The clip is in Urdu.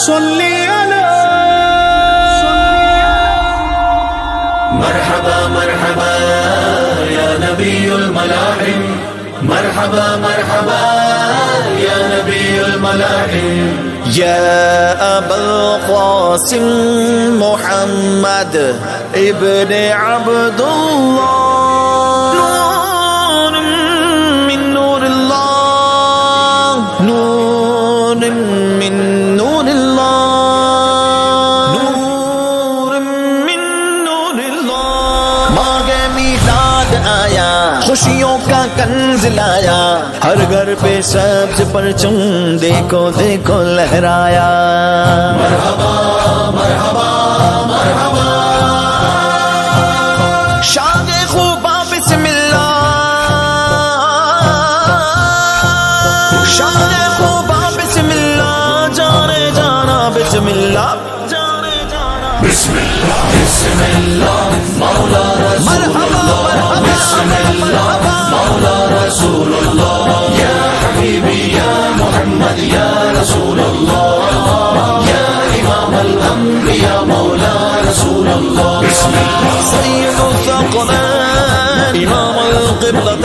صلی علی مرحبا مرحبا یا نبی الملاحم، مرحبا مرحبا یا نبی الملاحم، یا ابا القاسم محمد ابن عبداللہ، نور من نور اللہ، نور من نور اللہ، نور من نور اللہ۔ ماہ میلاد آیا، خوشیوں کا کنز لایا، ہر گھر پہ سبز پرچم دیکھو دیکھو لہرایا۔ مرحبا مرحبا مرحبا، شاد خوبا بسم اللہ، شاد خوبا بسم اللہ، جانے جانا بسم اللہ، جانے جانا بسم اللہ بسم اللہ مولا رسول اللہ، بسم اللہ مولا رسول اللہ، یا حبیبی یا محمد یا رسول اللہ، یا امام الانبیاء مولا رسول اللہ، بسم اللہ سید الثقلین امام القبلہ